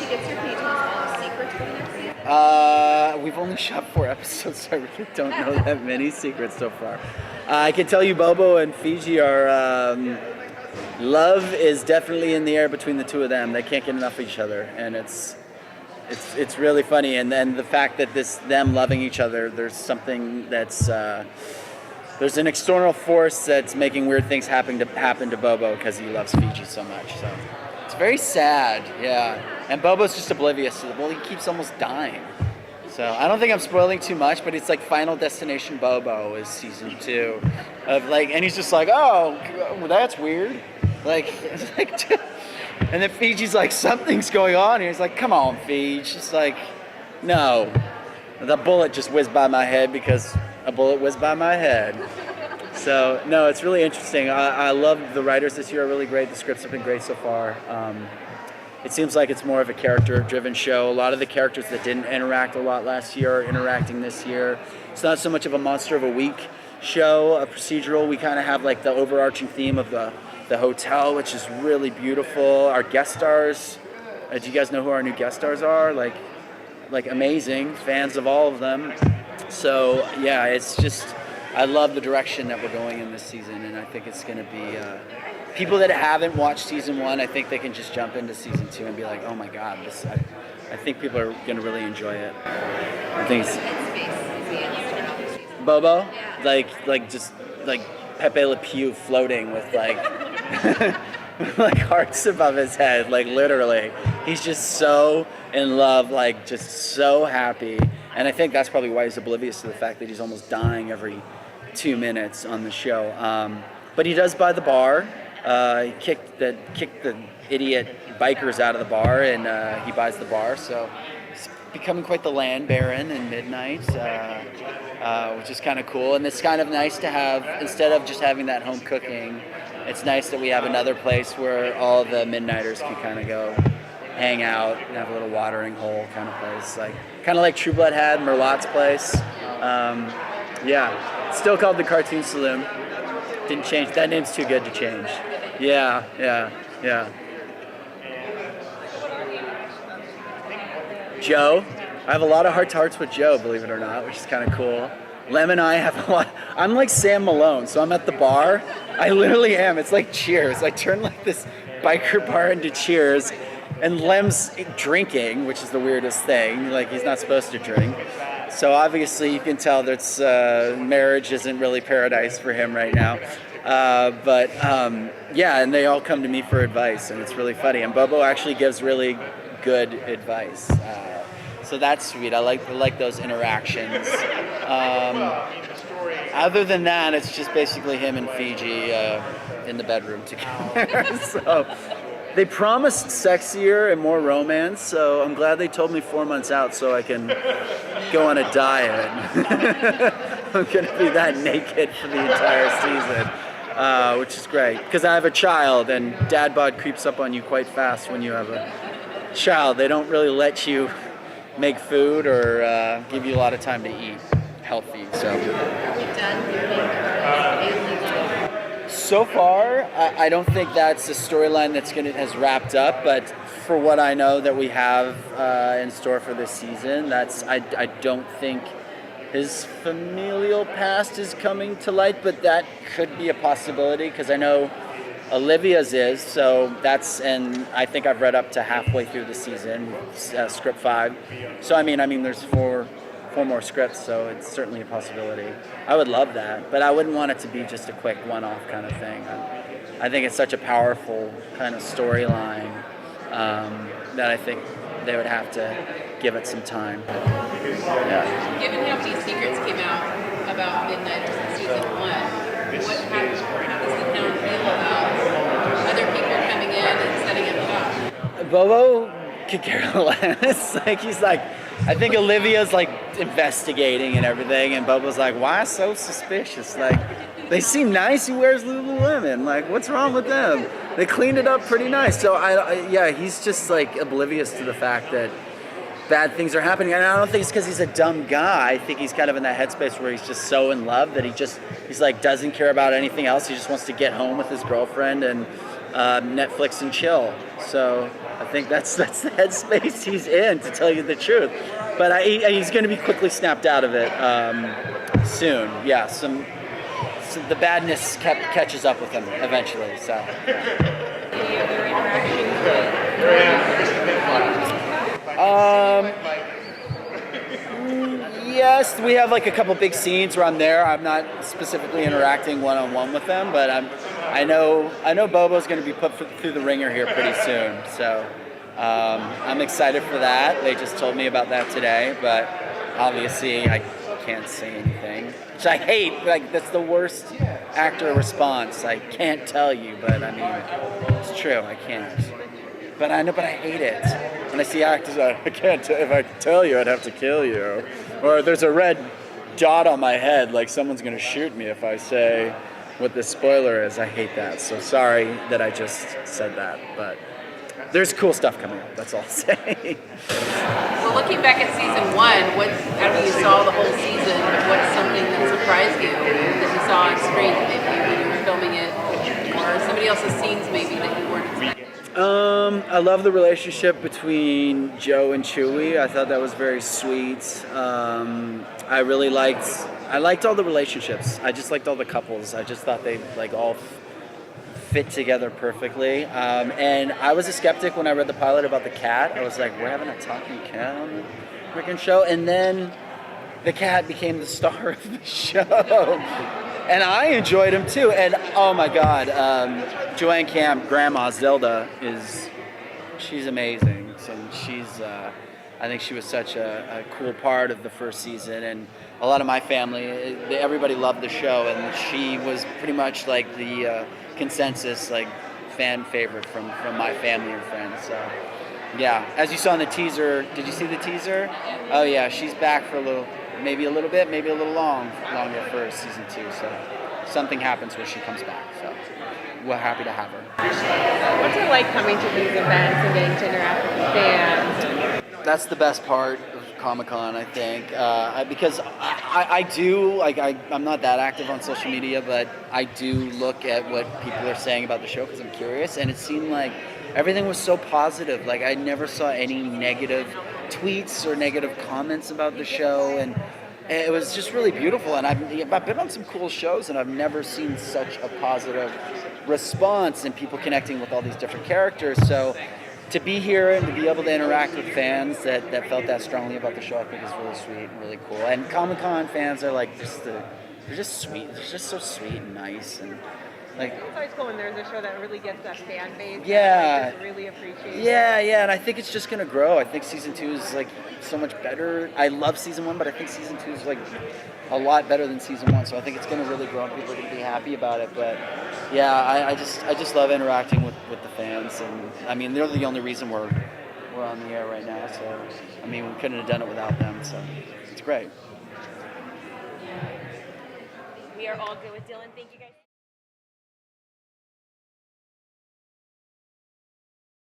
gets your pages all secrets for the next season? We've only shot 4 episodes, so I really don't know that many secrets so far. I can tell you Bobo and Fiji are, love is definitely in the air between the two of them. They can't get enough of each other, and it's really funny. And then the fact that them loving each other, there's something that's, there's an external force that's making weird things happen to Bobo because he loves Fiji so much. So it's very sad, yeah. And Bobo's just oblivious to the, well, he keeps almost dying. So I don't think I'm spoiling too much, but it's like Final Destination Bobo is season 2 of like, and he's just like, oh, well, that's weird. Like, and then Fiji's like, something's going on. And he's like, come on, Fiji. Just like, no. The bullet just whizzed by my head because a bullet whizzed by my head. So, no, it's really interesting. I love the writers this year are really great. The scripts have been great so far. It seems like it's more of a character-driven show. A lot of the characters that didn't interact a lot last year are interacting this year. It's not so much of a monster of a week show, a procedural. We kind of have like the overarching theme of the hotel, which is really beautiful. Our guest stars, do you guys know who our new guest stars are? Like amazing, fans of all of them. So yeah, it's just, I love the direction that we're going in this season, and I think it's going to be, people that haven't watched season 1, I think they can just jump into season 2 and be like, oh my God, I think people are going to really enjoy it. I think it's Bobo, like just like Pepe Le Pew floating with like like hearts above his head, like literally. He's just so in love, like just so happy. And I think that's probably why he's oblivious to the fact that he's almost dying every 2 minutes on the show. But he does buy the bar. He kicked the idiot bikers out of the bar, and he buys the bar. So he's becoming quite the land baron in Midnight, which is kind of cool. And it's kind of nice to have, instead of just having that home cooking, it's nice that we have another place where all the Midnighters can kind of go hang out and have a little watering hole kind of place, kind of like True Blood had Merlot's place. Yeah, still called the Cartoon Saloon. Didn't change. That name's too good to change. Yeah. Joe, I have a lot of heart-to-hearts with Joe, believe it or not, which is kind of cool. Lem and I have a lot. I'm like Sam Malone, so I'm at the bar. I literally am. It's like Cheers. I turn like this biker bar into Cheers, and Lem's drinking, which is the weirdest thing. Like, he's not supposed to drink. So obviously you can tell that marriage isn't really paradise for him right now. But yeah, and they all come to me for advice, and it's really funny. And Bobo actually gives really good advice. So that's sweet. I like those interactions. Other than that, it's just basically him and Fiji in the bedroom together. So they promised sexier and more romance, so I'm glad they told me 4 months out so I can go on a diet. I'm going to be that naked for the entire season, which is great. Because I have a child, and dad bod creeps up on you quite fast when you have a child. They don't really let you make food or give you a lot of time to eat healthy. So far, I don't think that's a storyline that's has wrapped up, but for what I know that we have in store for this season, I don't think his familial past is coming to light, but that could be a possibility because I know Olivia's is, so and I think I've read up to halfway through the season, script 5. So I mean, there's four more scripts, so it's certainly a possibility. I would love that, but I wouldn't want it to be just a quick one-off kind of thing. I think it's such a powerful kind of storyline that I think they would have to give it some time. Yeah. Given how many secrets came out about Midnighters in season 1, how does the town feel about other people coming in and setting it up? Bobo could care less. He's like, I think Olivia's like investigating and everything, and Bobo's like, why so suspicious? Like, they seem nice. He wears Lululemon. Like, what's wrong with them? They cleaned it up pretty nice. So he's just like oblivious to the fact that bad things are happening. And I don't think it's because he's a dumb guy. I think he's kind of in that headspace where he's just so in love that he's like doesn't care about anything else. He just wants to get home with his girlfriend and Netflix and chill. So I think that's the headspace he's in, to tell you the truth. But he's going to be quickly snapped out of it soon. Yeah, the badness catches up with him eventually. So. Any other interactions Yes, we have like a couple big scenes where I'm there. I'm not specifically interacting one-on-one with them, but I know Bobo's going to be put through the ringer here pretty soon. So I'm excited for that. They just told me about that today, but obviously I can't say anything, which I hate. Like, that's the worst actor response. I can't tell you, but I mean, it's true. I can't. But I hate it. When I see actors, I can't. If I tell you, I'd have to kill you. Or there's a red dot on my head, like someone's gonna shoot me if I say what the spoiler is. I hate that. So sorry that I just said that. But there's cool stuff coming up. That's all I'll say. Well, looking back at season 1, after you saw the whole season, what's something that surprised you that you saw on screen maybe when you were filming it, or somebody else's scenes maybe that you weren't expecting? I love the relationship between Joe and Chewie. I thought that was very sweet. I liked all the relationships. I just liked all the couples. I just thought they all fit together perfectly. And I was a skeptic when I read the pilot about the cat. I was like, we're having a talking cat on the freaking show? And then the cat became the star of the show. And I enjoyed him too. And oh my God, Joanne Camp, Grandma Zelda, she's amazing. So I think she was such a cool part of the first season. And a lot of my family, everybody loved the show. And she was pretty much like the consensus fan favorite from my family and friends. So yeah, as you saw in the teaser, did you see the teaser? Oh yeah, she's back for maybe a little bit, maybe a little longer for season 2. So something happens where she comes back. So we're happy to have her. What's it like coming to these events and getting to interact with the fans? That's the best part of Comic-Con, I think, because I do, I'm not that active on social media, but I do look at what people are saying about the show because I'm curious, and it seemed like everything was so positive. Like, I never saw any negative tweets or negative comments about the show, and it was just really beautiful. And I've been on some cool shows, and I've never seen such a positive response and people connecting with all these different characters. So to be here and to be able to interact with fans that felt that strongly about the show, I think is really sweet and really cool. And Comic-Con fans are they're just sweet. They're just so sweet and nice, and it's always cool when there's a show that really gets that fan base. Yeah. That really appreciate. Yeah, and I think it's just gonna grow. I think season 2 is so much better. I love season 1, but I think season 2 is a lot better than season 1. So I think it's gonna really grow, and people are gonna be happy about it. But yeah, I just love interacting with the fans, and I mean they're the only reason we're on the air right now. So I mean we couldn't have done it without them. So it's great. We are all good with Dylan. Thank you guys.